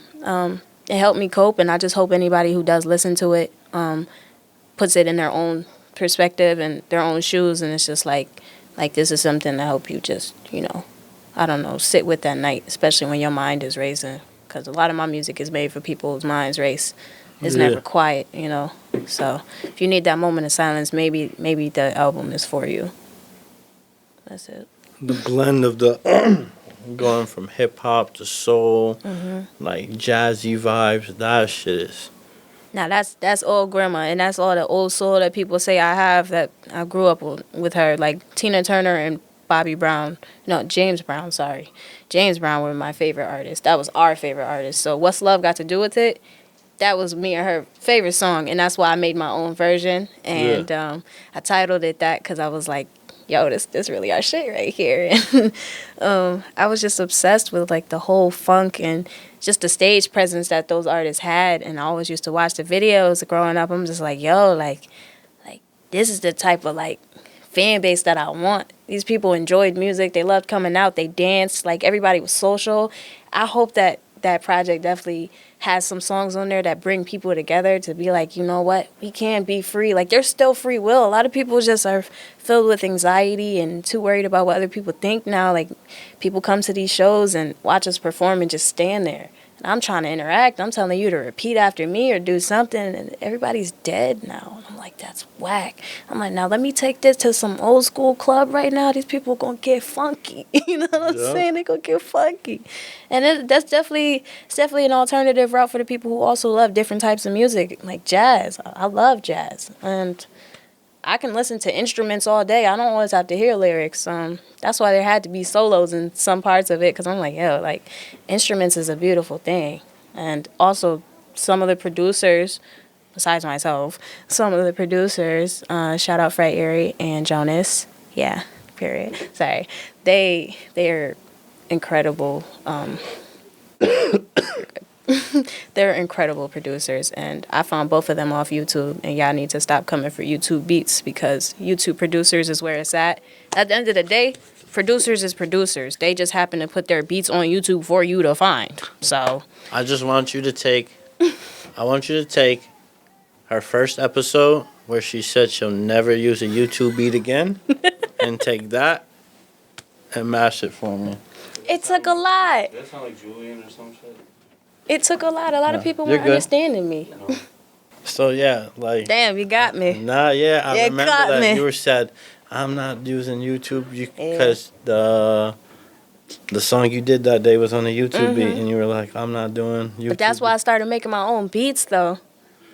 it helped me cope. And I just hope anybody who does listen to it puts it in their own perspective and their own shoes. And it's just like this is something to help you just, you know, I don't know, sit with that night, especially when your mind is racing. Because a lot of my music is made for people whose minds race. It's never quiet, you know. So if you need that moment of silence, maybe the album is for you. That's it. The blend of the going from hip hop to soul, like jazzy vibes. That shit is. Now that's all grandma, and that's all the old soul that people say I have, that I grew up with her, like Tina Turner and Bobby Brown. No, James Brown. Sorry, James Brown were my favorite artists. That was our favorite artist. So what's love got to do with it? That was me and her favorite song, and that's why I made my own version, and I titled it that because I was like, yo, this really our shit right here. And I was just obsessed with like the whole funk and just the stage presence that those artists had, and I always used to watch the videos growing up. I'm just like, yo, like this is the type of like fan base that I want. These people enjoyed music, they loved coming out, they danced, like everybody was social. I hope that project definitely has some songs on there that bring people together to be like, you know what, we can be free. Like, there's still free will. A lot of people just are filled with anxiety and too worried about what other people think now. Like, people come to these shows and watch us perform and just stand there. And I'm trying to interact. I'm telling you to repeat after me or do something, and everybody's dead now. And I'm like, that's whack. I'm like, now let me take this to some old school club right now. These people gonna get funky. You know what I'm saying? They gonna get funky. And that's definitely an alternative route for the people who also love different types of music, like jazz. I love jazz, and I can listen to instruments all day. I don't always have to hear lyrics. That's why there had to be solos in some parts of it, because I'm like, yo, like, instruments is a beautiful thing. And also, some of the producers, besides myself, shout out Fred Erie and Jonas. Yeah, period. Sorry. They're incredible. They're incredible producers, and I found both of them off YouTube, and y'all need to stop coming for YouTube beats, because YouTube producers is where it's at. At the end of the day, producers is producers. They just happen to put their beats on YouTube for you to find. So I just want you to take her first episode where she said she'll never use a YouTube beat again and take that and mash it for me. it took a lot. Does that sound like Julian or some shit? It took a lot. A lot of people You're weren't good. understanding me. So yeah, like Damn, you got me. nah, yeah, I You remember got that me. you were said I'm not using YouTube because the song you did that day was on a YouTube beat, and you were like, I'm not doing YouTube. But that's why I started making my own beats, though.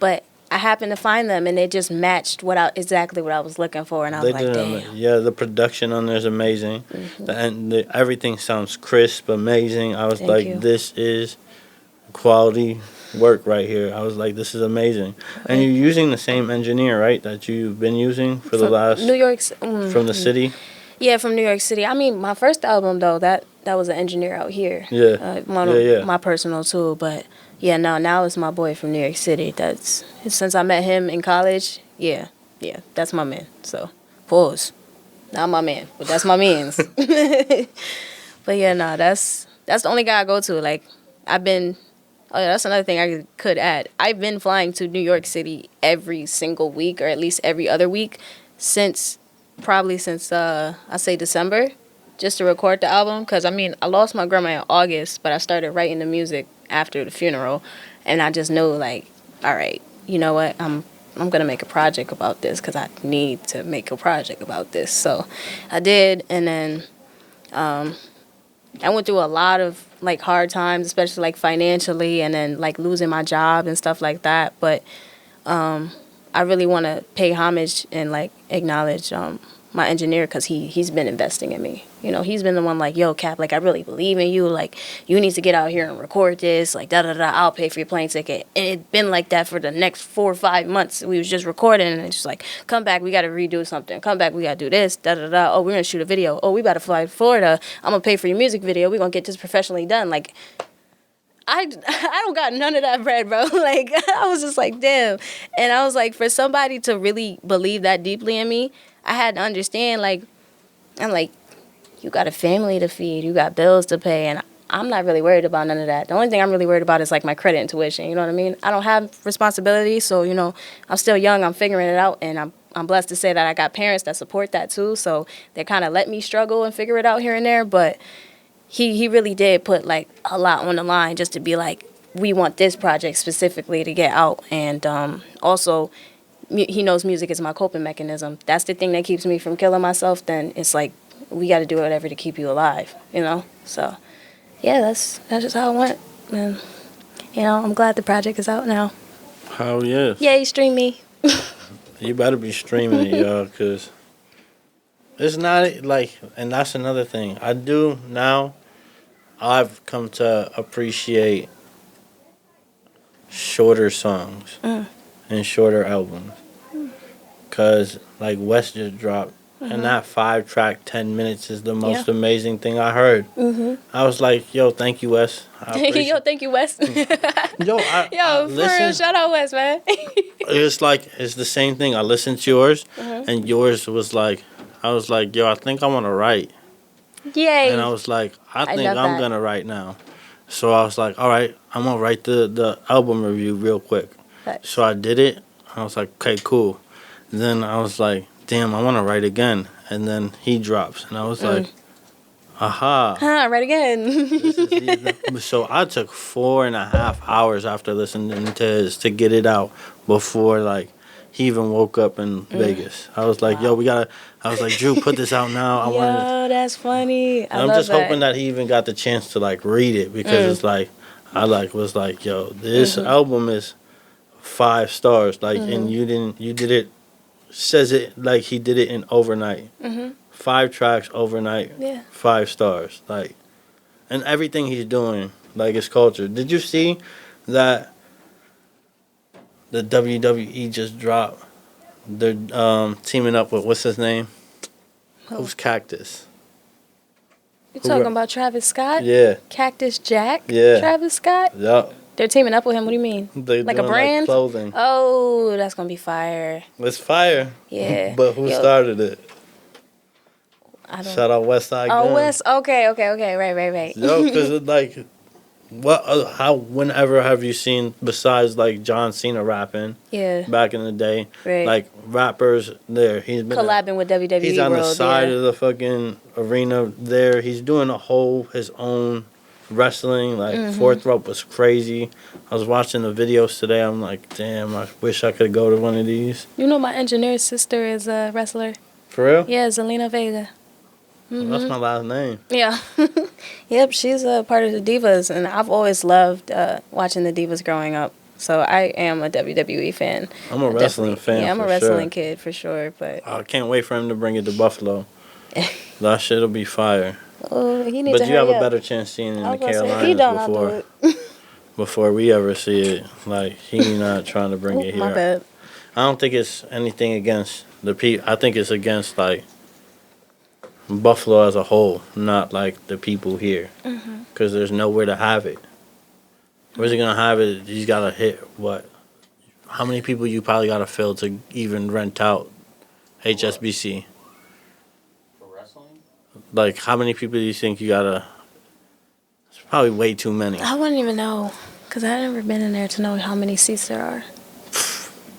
But I happened to find them, and they just matched exactly what I was looking for, and I was like, damn. Yeah, the production on there is amazing. Everything sounds crisp, amazing. I was Thank like, you. this is quality work right here. I was like, this is amazing. And you're using the same engineer, right, that you've been using for the last New York. from the city? Yeah, from New York City. I mean, my first album, though, that was an engineer out here. Yeah. My personal tool, but yeah, now it's my boy from New York City. That's since I met him in college. Yeah, that's my man. So, pause. Not my man, but that's my man's. But yeah, no, that's the only guy I go to. Like, oh yeah, that's another thing I could add. I've been flying to New York City every single week, or at least every other week, since I say December, just to record the album. Because I mean, I lost my grandma in August, but I started writing the music after the funeral, and I just know, like, all right, you know what, I'm gonna make a project about this, because I need to make a project about this. So I did, and then I went through a lot of like hard times, especially like financially, and then like losing my job and stuff like that. But I really want to pay homage and like acknowledge my engineer, because he's been investing in me. You know, he's been the one like, yo, Cap, like, I really believe in you. Like, you need to get out here and record this. Like, da-da-da, I'll pay for your plane ticket. And it's been like that for the next 4 or 5 months. We was just recording, and it's just like, come back, we got to redo something. Come back, we got to do this, da-da-da. Oh, we're going to shoot a video. Oh, we about to fly to Florida. I'm going to pay for your music video. We're going to get this professionally done. Like, I don't got none of that bread, bro. Like, I was just like, damn. And I was like, for somebody to really believe that deeply in me, I had to understand, like, I'm like, you got a family to feed, you got bills to pay, and I'm not really worried about none of that. The only thing I'm really worried about is, like, my credit and tuition, you know what I mean? I don't have responsibility, so, you know, I'm still young, I'm figuring it out, and I'm blessed to say that I got parents that support that, too, so they kind of let me struggle and figure it out here and there, but he really did put, like, a lot on the line just to be like, we want this project specifically to get out, and also he knows music is my coping mechanism. That's the thing that keeps me from killing myself. Then it's like we got to do whatever to keep you alive, you know? So, yeah, that's just how it went. And, you know, I'm glad the project is out now. Hell yes. Yay, stream me. You better be streaming it, y'all, because it's not like, and that's another thing. I do now, I've come to appreciate shorter songs and shorter albums. Because, like, West just dropped, and that 5-track, 10 minutes is the most amazing thing I heard. I was like, yo, thank you, Wes. Yo, thank you, Wes. Yo, I for real, shout out Wes, man. It's like, it's the same thing. I listened to yours, and yours was like, I was like, yo, I think I want to write. Yay. And I was like, I think love I'm that. going to write now. So I was like, all right, I'm going to write the album review real quick. Facts. So I did it. I was like, okay, cool. Then I was like, damn, I want to write again. And then he drops. And I was like, aha. Right again. This is so I took 4.5 hours after listening to his to get it out before, like, he even woke up in Vegas. I was like, yo, I was like, Drew, put this out now. Yo, that's funny. I'm love just hoping that he even got the chance to, like, read it, because it's like, I, like, was like, yo, this album is 5 stars. Like, and you did it, says it like he did it in overnight. 5 tracks overnight, 5 stars. Like, and everything he's doing, like, his culture. Did you see that the WWE just dropped? They're teaming up with, what's his name? Who's Cactus? You talking about Travis Scott? Yeah. Cactus Jack? Yeah. Travis Scott? Yup. They're teaming up with him. What do you mean? They Like a doing, brand? clothing. Oh, that's going to be fire. It's fire. Yeah. But who Yo, started it? I don't Shout out West Side Gun. Oh, West. Okay. Right. Yo, because it's like, whenever have you seen, besides like John Cena rapping Yeah. back in the day, Right. like rappers there? He's been Collabing with WWE He's on World, the side yeah. of the fucking arena there. He's doing his own wrestling. Like, Fourth Rope was crazy. I was watching the videos today. I'm like, damn, I wish I could go to one of these. You know my engineer's sister is a wrestler. For real? Yeah, Zelina Vega. That's my last name. Yeah. Yep, she's a part of the Divas, and I've always loved watching the Divas growing up. So I am a WWE fan. I'm a wrestling fan. Yeah, I'm a for wrestling sure. kid for sure. But I can't wait for him to bring it to Buffalo. That shit'll be fire. oh, he needs But to you have hurry a up. better chance seeing it in I the was gonna say, if he Carolinas don't, I'll do before we ever see it. Like, he not trying to bring it My here. bad. I don't think it's anything against the people. I think it's against, like, Buffalo as a whole, not like the people here. Because there's nowhere to have it. Where's he gonna have it? He's gotta hit what? How many people you probably gotta fill to even rent out HSBC? For wrestling? Like, how many people do you think you gotta? It's probably way too many. I wouldn't even know, because I've never been in there to know how many seats there are.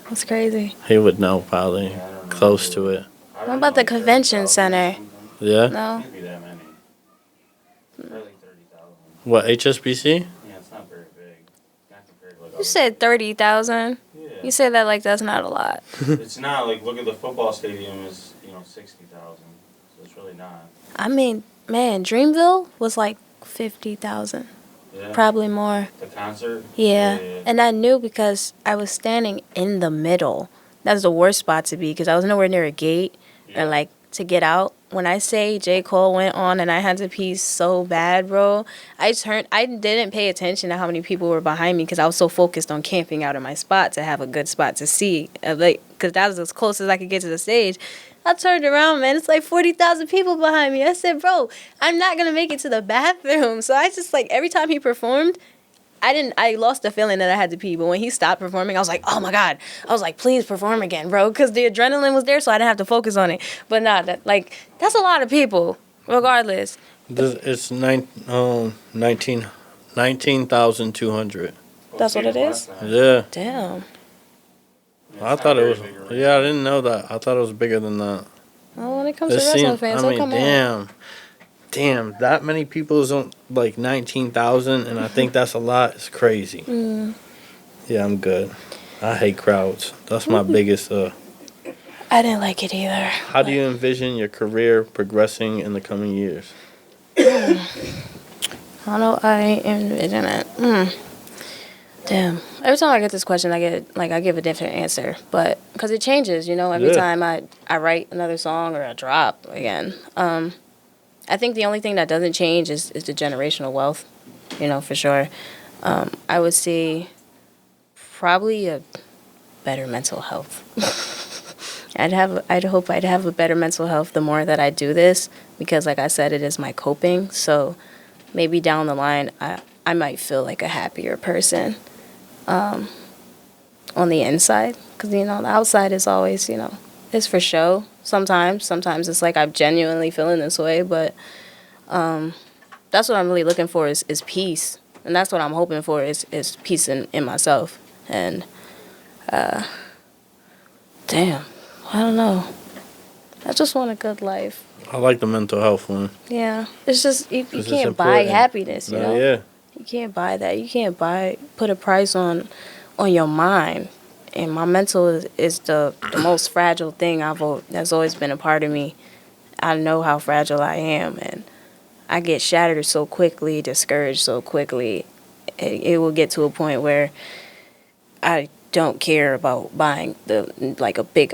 That's crazy. He would know, probably. Yeah, I don't know. Close to it. What about the convention center? Yeah? No? Can't be that many. Probably 30,000. What, HSBC? Yeah, it's not very big. Not compared to like You said 30,000. Yeah. You said that like that's not a lot. It's not like, look at the football stadium is 60,000. So it's really not. I mean, man, Dreamville was like 50,000. Yeah. Probably more. The concert. Yeah. And I knew because I was standing in the middle. That's the worst spot to be because I was nowhere near a gate. Yeah. And like to get out. When I say J. Cole went on and I had to pee so bad, bro, I didn't pay attention to how many people were behind me because I was so focused on camping out in my spot to have a good spot to see. Because that was as close as I could get to the stage. I turned around, man. It's like 40,000 people behind me. I said, bro, I'm not going to make it to the bathroom. So I just, like, every time he performed, I lost the feeling that I had to pee. But when he stopped performing, I was like, oh, my God. I was like, please perform again, bro. Because the adrenaline was there, so I didn't have to focus on it. But nah, that's a lot of people, regardless. It's 19,200. That's what it is? Yeah. Damn. I thought it was. Yeah, I didn't know that. I thought it was bigger than that. Well, when it comes to wrestling fans, they'll come on. Damn, that many people is on like 19,000, and I think that's a lot. It's crazy. Yeah, I'm good. I hate crowds. That's my biggest. I didn't like it either. How do you envision your career progressing in the coming years? How do I envision it? Damn. Every time I get this question, I give a different answer, but because it changes, every time I write another song or I drop again. I think the only thing that doesn't change is the generational wealth, for sure. I would say probably a better mental health. I'd hope I'd have a better mental health the more that I do this, because like I said, it is my coping. So maybe down the line, I might feel like a happier person on the inside, because, the outside is always, it's for show. Sometimes it's like I'm genuinely feeling this way, but that's what I'm really looking for is peace. And that's what I'm hoping for is peace in myself. And damn, I don't know. I just want a good life. I like the mental health one. Yeah. It's just, you can't buy happiness, you know? Yeah. You can't buy that. You can't put a price on your mind. And my mental is the most fragile thing that's always been a part of me. I know how fragile I am, and I get shattered so quickly, discouraged so quickly. It will get to a point where I don't care about buying a big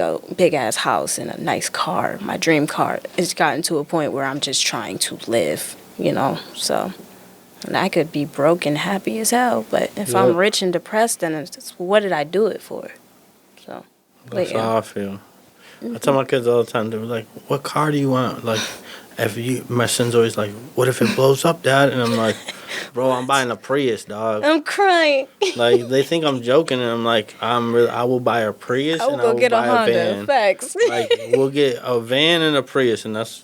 ass house and a nice car, my dream car. It's gotten to a point where I'm just trying to live, So, and I could be broke and happy as hell, but if I'm rich and depressed, then it's just, what did I do it for? So, that's how I feel. I tell my kids all the time, they're like, "What car do you want?" Like, my son's always like, "What if it blows up, Dad?" And I'm like, "Bro, I'm buying a Prius, dog." I'm crying. Like, they think I'm joking, and I'm like, I will buy a Prius and I will get buy a Honda. van. Facts. Like, we'll get a van and a Prius, and that's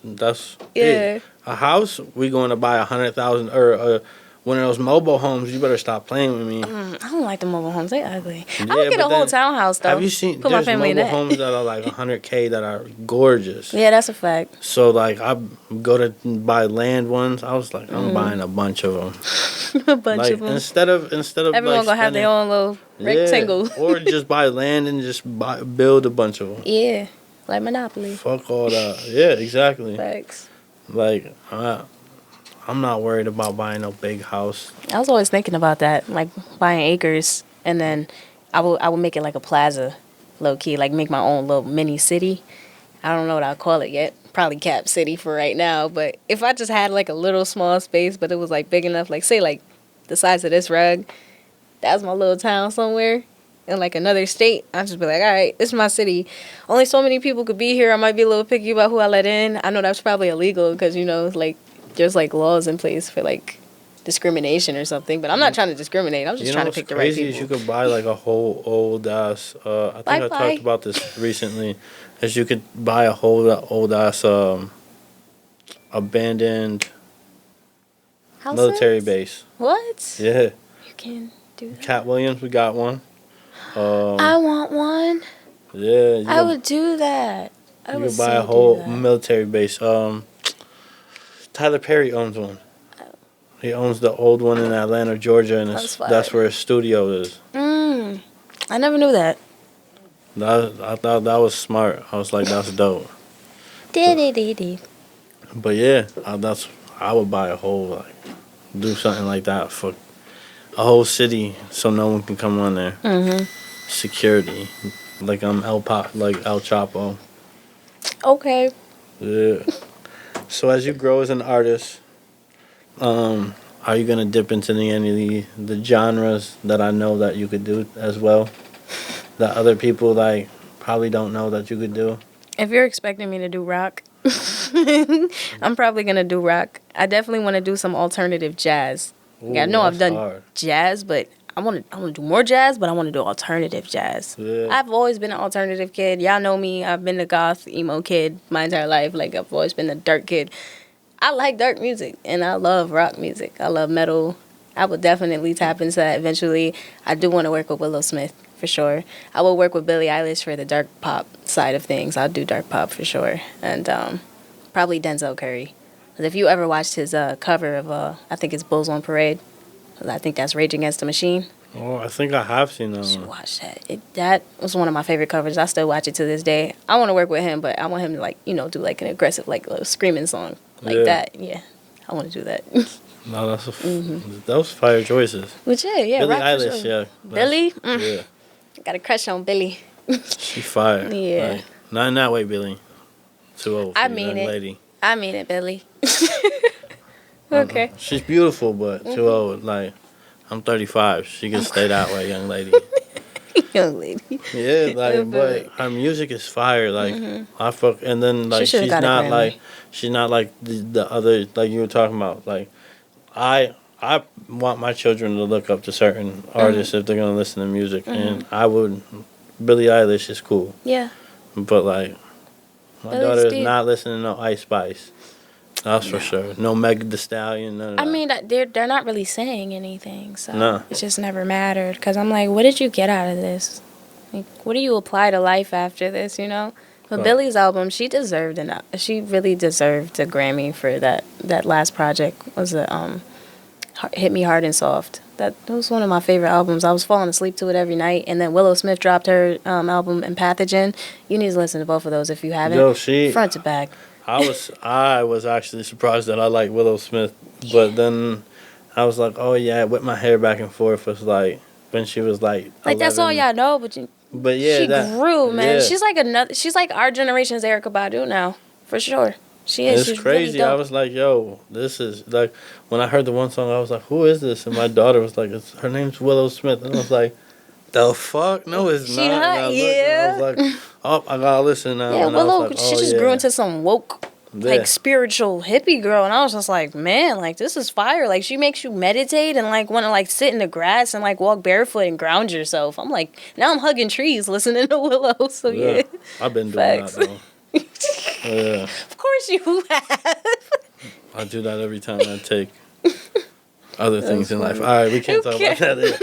Yeah. it. A house, we going to buy 100,000 or one of those mobile homes. You better stop playing with me. I don't like the mobile homes. They ugly. I Yeah, would get a but whole then, townhouse though. Have you seen? Put my There's family in mobile that. homes that are like 100K that are gorgeous. Yeah, that's a fact. So like, I go to buy land ones. I was like, I'm buying a bunch of them. A bunch Like of them. instead of Everyone like gonna have their own little rectangle. or just buy land and just build a bunch of them. Yeah, like Monopoly. Fuck all that. Yeah, exactly. Facts. Like, I'm not worried about buying no big house. I was always thinking about that, like buying acres, and then I would make it like a plaza, low key, like make my own little mini city. I don't know what I'll call it yet. Probably Cap City for right now. But if I just had like a little small space, but it was like big enough, like say like the size of this rug, that's my little town somewhere in like another state. I'd just be like, all right, this is my city. Only so many people could be here. I might be a little picky about who I let in. I know that's probably illegal because, like, there's like laws in place for like discrimination or something. But I'm not trying to discriminate. I'm just trying to pick the right people. Crazy is you could buy like a whole old ass. I think I talked about this recently. Is you could buy a whole old ass abandoned Houses? military base. What? Yeah. You can do that. Cat Williams, we got one. I want one. Yeah. I would do that. You could buy a whole military base. Tyler Perry owns one. He owns the old one in Atlanta, Georgia, and that's where his studio is. I never knew that. I thought that was smart. I was like, that's dope. But yeah, I would buy a whole, do something like that for a whole city so no one can come on there. Mm-hmm. Security, like I'm El Chapo. Okay. Yeah. So as you grow as an artist, are you gonna dip into any of the genres that I know that you could do as well, that other people probably don't know that you could do? If you're expecting me to do rock, I'm probably gonna do rock. I definitely want to do some alternative jazz. Ooh, I know I've done hard. jazz, but I want to do more jazz, but I want to do alternative jazz. Yeah. I've always been an alternative kid. Y'all know me. I've been a goth, emo kid my entire life. Like, I've always been a dark kid. I like dark music, and I love rock music. I love metal. I would definitely tap into that eventually. I do want to work with Willow Smith, for sure. I will work with Billie Eilish for the dark pop side of things. I'll do dark pop, for sure. And probably Denzel Curry. 'Cause if you ever watched his cover of, I think it's Bulls on Parade, I think that's Rage Against the Machine. Oh, I think I have seen that You should one. watch that. That was one of my favorite covers. I still watch it to this day. I want to work with him, but I want him to, like, you know, do like an aggressive, like a screaming song like Yeah. that. Yeah, I want to do that. No, that's those fire choices. Which yeah, Billie rock for Eilish, sure. yeah. Billie? Yeah, Got a crush on Billie. she fire. Yeah. Like, not in that way, Billie. Too old. For I you, mean young it. Lady. I mean it, Billie. Okay. She's beautiful, but too old. Like, I'm 35. She can stay that way, young lady. Young lady. Yeah, like, Feel but it. her music is fire. Like, I fuck, and then like should've she's got a not Grammy. like the other like you were talking about. Like, I want my children to look up to certain artists if they're gonna listen to music, and I would. Billie Eilish is cool, Yeah. but like, my Billie's daughter is deep. not listening to no Ice Spice. That's for sure. No Meg Thee Stallion. None of I that. mean, they're not really saying anything, so No. it just never mattered. Cause I'm like, what did you get out of this? Like, what do you apply to life after this? You know. But Right. Billie's album, she really deserved a Grammy for that last project. Was a Hit Me Hard and Soft. That was one of my favorite albums. I was falling asleep to it every night. And then Willow Smith dropped her album Pathogen. You need to listen to both of those if you haven't. Yo, she. Front to back. I was actually surprised that I liked Willow Smith, but then I was like, oh yeah, with my hair back and forth was like when she was like That's all 11. y'all know, But yeah, she that grew, man. yeah. She's like our generation's Erykah Badu now, for sure. She is. It's She's crazy. Really I dope. was like, yo, this is like when I heard the one song, I was like, who is this? And my daughter was like, her name's Willow Smith, and I was like, the fuck? No, it's She not. And hot, I looked, yeah. and I was like, oh, I gotta listen now. Yeah, And I was Willow. like, She oh, just yeah. grew into some woke, Yeah. like spiritual hippie girl, and I was just like, man, like this is fire. Like she makes you meditate and like want to like sit in the grass and like walk barefoot and ground yourself. I'm like, now I'm hugging trees listening to Willow. So yeah, I've been doing Facts. that though. Yeah, of course you have. I do that every time I take other things in life. All right, we can't talk about that. Either.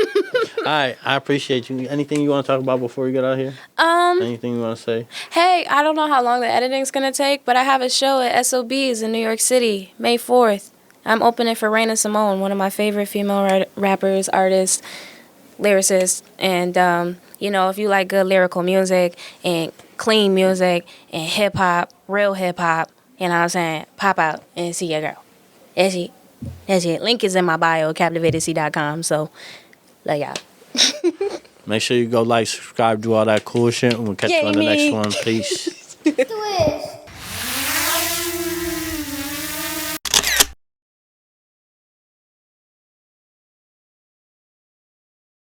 All right, I appreciate you. Anything you want to talk about before we get out here? Anything you want to say? Hey, I don't know how long the editing's gonna take, but I have a show at SOB's in New York City, May 4th. I'm opening for Raina Simone, one of my favorite female rappers, artists, lyricists, and you know, if you like good lyrical music and clean music and hip hop, real hip hop, you know what I'm saying? Pop out and see your girl. That's it. That's it. Link is in my bio, CaptivatedC.com. So, love y'all. Make sure you go like, subscribe, do all that cool shit, and we'll catch you on the next Jamie. one. Peace. Twist.